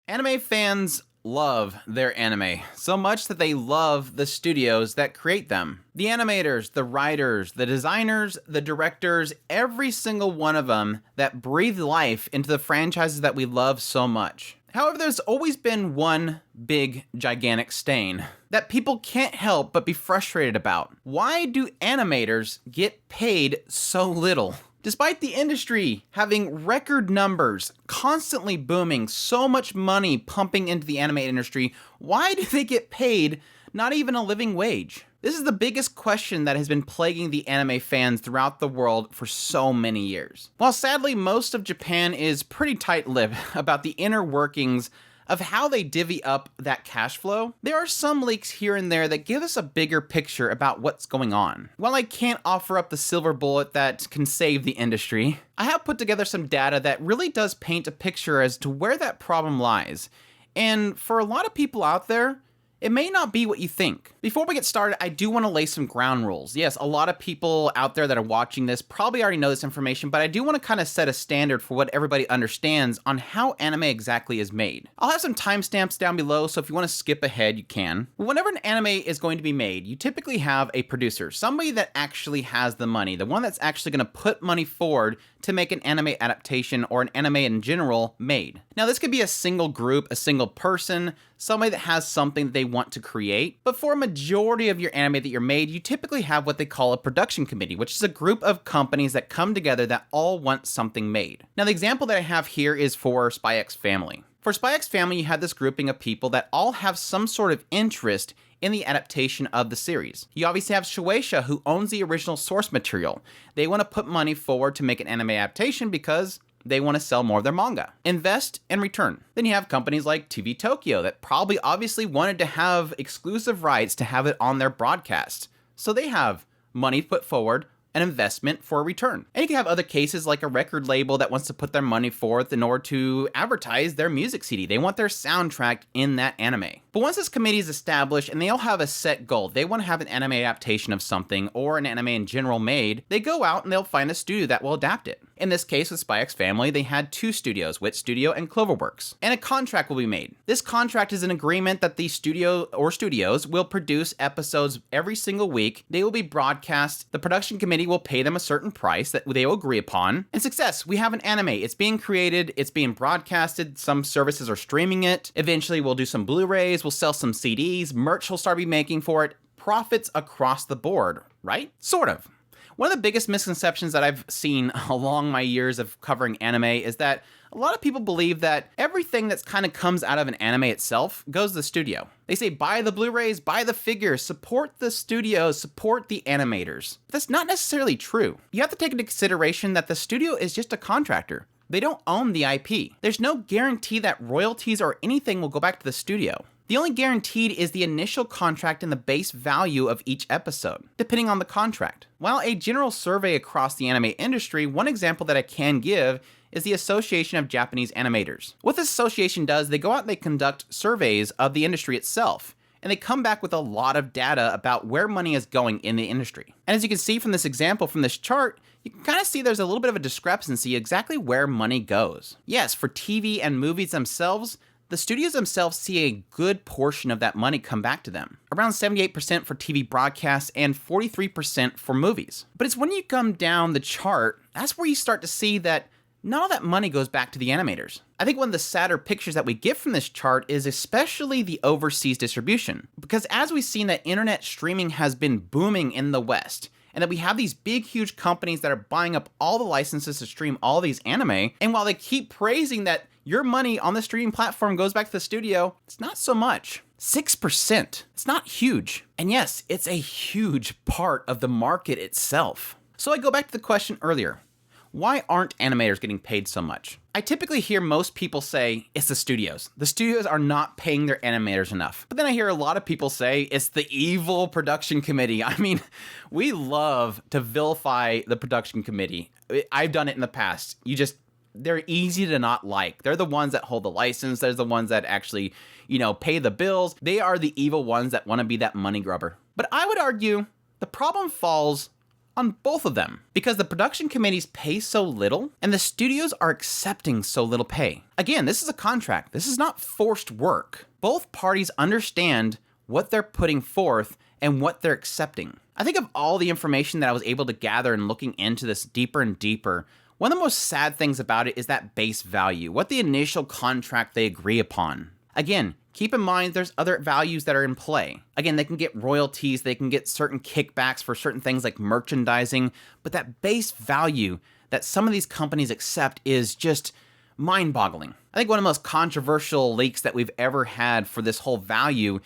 Anime fans love their anime, so much that they love the studios that create them. The animators, the writers, the designers, the directors, every single one of them that breathe life into the franchises that we love so much. However, there's always been one big, gigantic stain that people can't help but be frustrated about. Why do animators get paid so little? Despite the industry having record numbers, constantly booming, so much money pumping into the anime industry, why do they get paid not even a living wage? This is the biggest question that has been plaguing the anime fans throughout the world for so many years. While sadly most of Japan is pretty tight-lipped about the inner workings of how they divvy up that cash flow, there are some leaks here and there that give us a bigger picture about what's going on. While I can't offer up the silver bullet that can save the industry, I have put together some data that really does paint a picture as to where that problem lies. And for a lot of people out there, it may not be what you think. Before we get started, I do want to lay some ground rules. Yes, a lot of people out there that are watching this probably already know this information, but I do want to kind of set a standard for what everybody understands on how anime exactly is made. I'll have some timestamps down below, so if you want to skip ahead, you can. Whenever an anime is going to be made, you typically have a producer, somebody that actually has the money, the one that's actually going to put money forward to make an anime adaptation or an anime in general made. Now, this could be a single group, a single person, somebody that has something that they want to create, but for a majority of your anime that you're made, you typically have what they call a production committee, which is a group of companies that come together that all want something made. Now, the example that I have here is for Spy X Family. For Spy X Family, you have this grouping of people that all have some sort of interest in the adaptation of the series. You obviously have Shueisha, who owns the original source material. They want to put money forward to make an anime adaptation because they want to sell more of their manga. Invest and return. Then you have companies like TV Tokyo that probably obviously wanted to have exclusive rights to have it on their broadcast. So they have money put forward, an investment for a return. And you can have other cases like a record label that wants to put their money forth in order to advertise their music CD. They want their soundtrack in that anime. But once this committee is established and they all have a set goal, they want to have an anime adaptation of something or an anime in general made, they go out and they'll find a studio that will adapt it. In this case with Spy X Family, they had two studios, Wit Studio and Cloverworks, and a contract will be made. This contract is an agreement that the studio or studios will produce episodes every single week. They will be broadcast. The production committee will pay them a certain price that they will agree upon. And success, we have an anime. It's being created, it's being broadcasted, some services are streaming it. Eventually we'll do some Blu-rays, we'll sell some CDs, merch will start be making for it. Profits across the board, right? Sort of. One of the biggest misconceptions that I've seen along my years of covering anime is that a lot of people believe that everything that's kind of comes out of an anime itself goes to the studio. They say buy the Blu-rays, buy the figures, support the studios, support the animators. That's not necessarily true. You have to take into consideration that the studio is just a contractor. They don't own the IP. There's no guarantee that royalties or anything will go back to the studio. The only guaranteed is the initial contract and the base value of each episode, depending on the contract. While a general survey across the anime industry, one example that I can give is the Association of Japanese Animators. What this association does, they go out and they conduct surveys of the industry itself, and they come back with a lot of data about where money is going in the industry. And as you can see from this example, from this chart, you can kind of see there's a little bit of a discrepancy exactly where money goes. Yes, for TV and movies themselves, the studios themselves see a good portion of that money come back to them. Around 78% for TV broadcasts and 43% for movies. But it's when you come down the chart, that's where you start to see that not all that money goes back to the animators. I think one of the sadder pictures that we get from this chart is especially the overseas distribution. Because as we've seen that internet streaming has been booming in the West, and that we have these big, huge companies that are buying up all the licenses to stream all these anime, and while they keep praising that your money on the streaming platform goes back to the studio, it's not so much. 6%. It's not huge. And yes, it's a huge part of the market itself. So I go back to the question earlier. Why aren't animators getting paid so much? I typically hear most people say it's the studios. The studios are not paying their animators enough. But then I hear a lot of people say it's the evil production committee. I mean, we love to vilify the production committee. I've done it in the past. They're easy to not like. They're the ones that hold the license. They're the ones that actually, pay the bills. They are the evil ones that want to be that money grubber. But I would argue the problem falls on both of them because the production committees pay so little and the studios are accepting so little pay. Again, this is a contract. This is not forced work. Both parties understand what they're putting forth and what they're accepting. I think of all the information that I was able to gather and looking into this deeper and deeper, one of the most sad things about it is that base value, what the initial contract they agree upon. Again, keep in mind there's other values that are in play. Again, they can get royalties, they can get certain kickbacks for certain things like merchandising, but that base value that some of these companies accept is just mind-boggling. I think one of the most controversial leaks that we've ever had for this whole value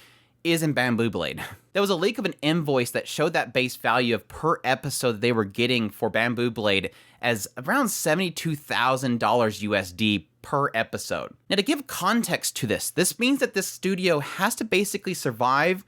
is in Bamboo Blade. There was a leak of an invoice that showed that base value of per episode that they were getting for Bamboo Blade as around $72,000 USD per episode. Now, to give context to this means that this studio has to basically survive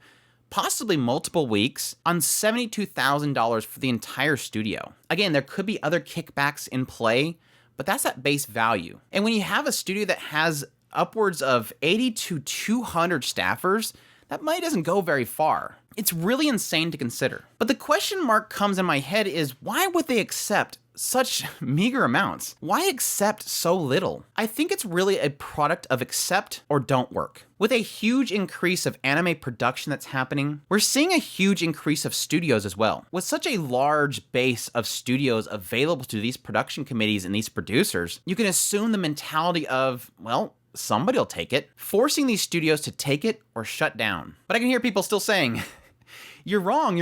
possibly multiple weeks on $72,000 for the entire studio. Again, there could be other kickbacks in play, but that's that base value. And when you have a studio that has upwards of 80 to 200 staffers, that money doesn't go very far. It's really insane to consider. But the question mark comes in my head is, why would they accept such meager amounts? Why accept so little? I think it's really a product of accept or don't work. With a huge increase of anime production that's happening, we're seeing a huge increase of studios as well. With such a large base of studios available to these production committees and these producers, you can assume the mentality of, well, somebody will take it, forcing these studios to take it or shut down. But I can hear people still saying, you're wrong,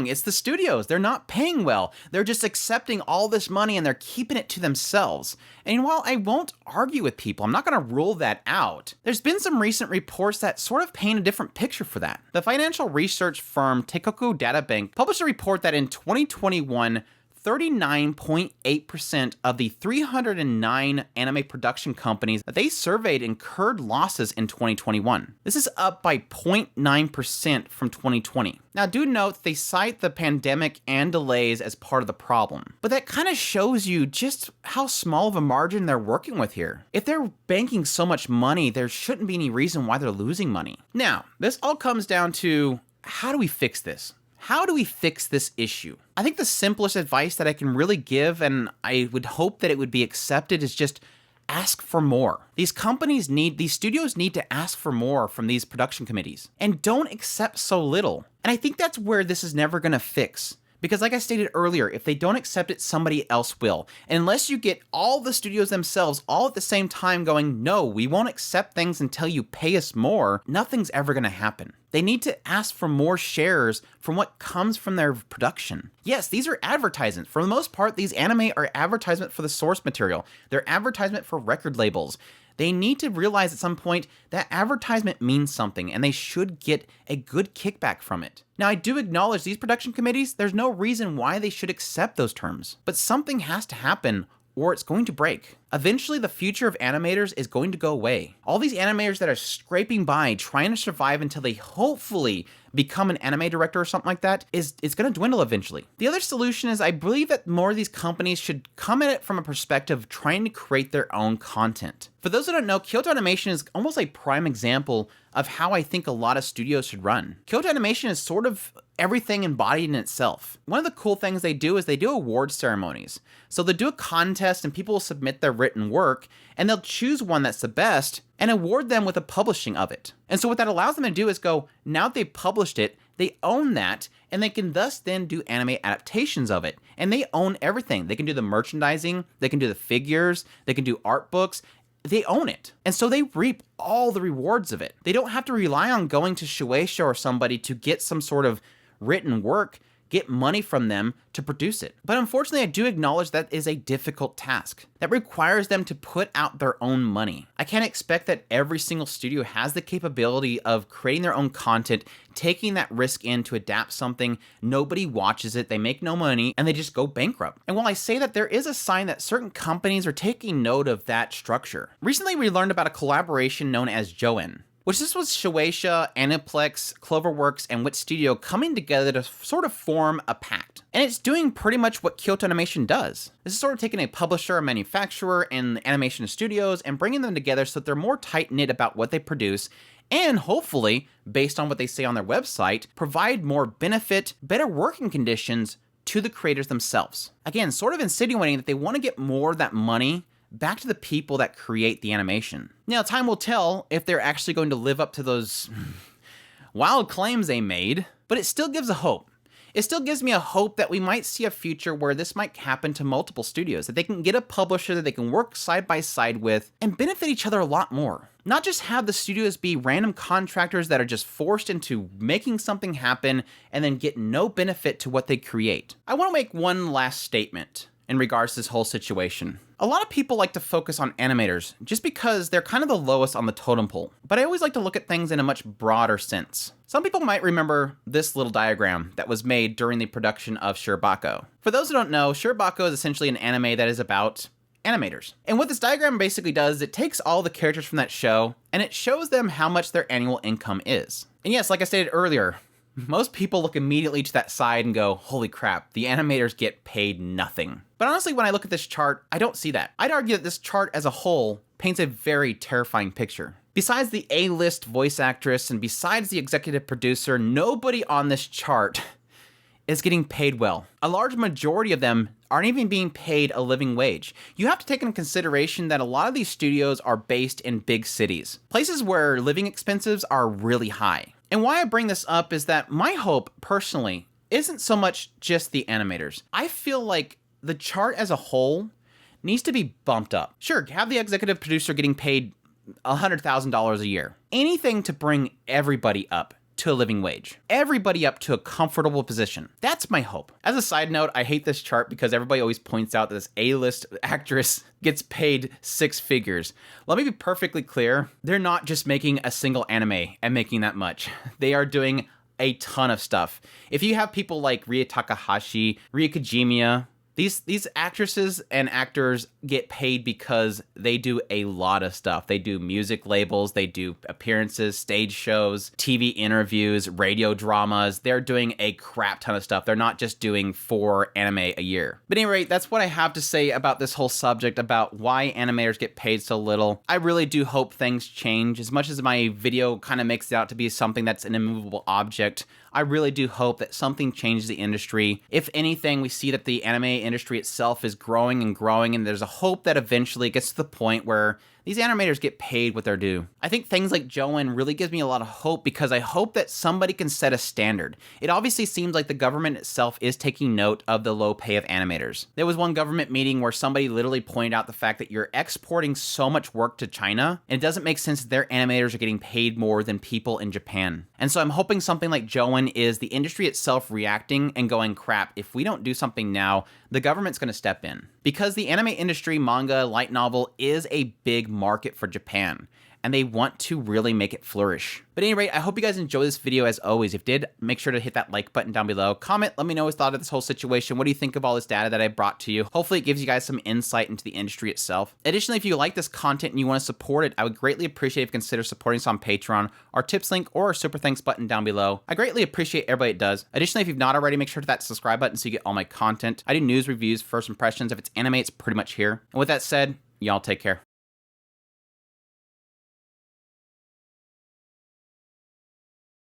it's the studios, they're not paying well, they're just accepting all this money and they're keeping it to themselves. And while I won't argue with people, I'm not gonna rule that out, there's been some recent reports that sort of paint a different picture for that. The financial research firm Teikoku Databank published a report that in 2021, 39.8% of the 309 anime production companies that they surveyed incurred losses in 2021. This is up by 0.9% from 2020. Now, do note they cite the pandemic and delays as part of the problem, but that kind of shows you just how small of a margin they're working with here. If they're banking so much money, there shouldn't be any reason why they're losing money. Now, this all comes down to, how do we fix this? How do we fix this issue? I think the simplest advice that I can really give, and I would hope that it would be accepted, is just ask for more. These studios need to ask for more from these production committees, and don't accept so little. And I think that's where this is never gonna fix. Because like I stated earlier, if they don't accept it, somebody else will. And unless you get all the studios themselves all at the same time going, no, we won't accept things until you pay us more, nothing's ever gonna happen. They need to ask for more shares from what comes from their production. Yes, these are advertisements. For the most part, these anime are advertisement for the source material. They're advertisement for record labels. They need to realize at some point that advertisement means something and they should get a good kickback from it. Now, I do acknowledge these production committees, there's no reason why they should accept those terms, but something has to happen or it's going to break. Eventually, the future of animators is going to go away. All these animators that are scraping by, trying to survive until they hopefully become an anime director or something like that, it's going to dwindle eventually. The other solution is I believe that more of these companies should come at it from a perspective of trying to create their own content. For those who don't know, Kyoto Animation is almost a prime example of how I think a lot of studios should run. Kyoto Animation is sort of everything embodied in itself. One of the cool things they do is they do award ceremonies. So they do a contest and people will submit their written work and they'll choose one that's the best and award them with a publishing of it. And so what that allows them to do is go, now that they've published it, they own that and they can thus then do anime adaptations of it. And they own everything. They can do the merchandising, they can do the figures, they can do art books. They own it. And so they reap all the rewards of it. They don't have to rely on going to Shueisha or somebody to get some sort of written work, get money from them to produce it. But unfortunately, I do acknowledge that is a difficult task. That requires them to put out their own money. I can't expect that every single studio has the capability of creating their own content, taking that risk in to adapt something, nobody watches it, they make no money, and they just go bankrupt. And while I say that, there is a sign that certain companies are taking note of that structure. Recently, we learned about a collaboration known as JOEN, which this was Shueisha, Aniplex, Cloverworks, and Wit Studio coming together to sort of form a pact. And it's doing pretty much what Kyoto Animation does. This is sort of taking a publisher, a manufacturer, and animation studios and bringing them together so that they're more tight-knit about what they produce and hopefully, based on what they say on their website, provide more benefit, better working conditions to the creators themselves. Again, sort of insinuating that they want to get more of that money back to the people that create the animation. Now, time will tell if they're actually going to live up to those wild claims they made, but it still gives a hope. It still gives me a hope that we might see a future where this might happen to multiple studios, that they can get a publisher that they can work side by side with and benefit each other a lot more. Not just have the studios be random contractors that are just forced into making something happen and then get no benefit to what they create. I want to make one last statement in regards to this whole situation. A lot of people like to focus on animators just because they're kind of the lowest on the totem pole, but I always like to look at things in a much broader sense. Some people might remember this little diagram that was made during the production of Shirbako. For those who don't know, Shirbako is essentially an anime that is about animators. And what this diagram basically does is it takes all the characters from that show and it shows them how much their annual income is. And yes, like I stated earlier, most people look immediately to that side and go, holy crap, the animators get paid nothing. But honestly, when I look at this chart, I don't see that. I'd argue that this chart as a whole paints a very terrifying picture. Besides the A-list voice actress and besides the executive producer, nobody on this chart is getting paid well. A large majority of them aren't even being paid a living wage. You have to take into consideration that a lot of these studios are based in big cities, places where living expenses are really high. And why I bring this up is that my hope, personally, isn't so much just the animators. I feel like the chart as a whole needs to be bumped up. Sure, have the executive producer getting paid $100,000 a year. Anything to bring everybody up to a living wage. Everybody up to a comfortable position. That's my hope. As a side note, I hate this chart because everybody always points out that this A-list actress gets paid six figures. Let me be perfectly clear. They're not just making a single anime and making that much. They are doing a ton of stuff. If you have people like Rie Takahashi, Rie Kajimiya, these actresses and actors get paid because they do a lot of stuff. They do music labels, they do appearances, stage shows, TV interviews, radio dramas. They're doing a crap ton of stuff. They're not just doing 4 anime a year. But anyway, that's what I have to say about this whole subject about why animators get paid so little. I really do hope things change. As much as my video kind of makes it out to be something that's an immovable object, I really do hope that something changes the industry. If anything, we see that the anime industry itself is growing and growing, and there's a hope that eventually it gets to the point where these animators get paid what they're due. I think things like JOEN really gives me a lot of hope because I hope that somebody can set a standard. It obviously seems like the government itself is taking note of the low pay of animators. There was one government meeting where somebody literally pointed out the fact that you're exporting so much work to China, and it doesn't make sense that their animators are getting paid more than people in Japan. And so I'm hoping something like JOEN is the industry itself reacting and going, crap, if we don't do something now, the government's going to step in. Because the anime industry, manga, light novel is a big market for Japan, and they want to really make it flourish. But at any rate, I hope you guys enjoy this video as always. If you did, make sure to hit that like button down below. Comment, let me know what you thought of this whole situation. What do you think of all this data that I brought to you? Hopefully it gives you guys some insight into the industry itself. Additionally, if you like this content and you want to support it, I would greatly appreciate if you consider supporting us on Patreon, our tips link, or our super thanks button down below. I greatly appreciate everybody it does. Additionally, if you've not already, make sure to hit that subscribe button so you get all my content. I do news, reviews, first impressions. If it's anime, it's pretty much here. And with that said, y'all take care.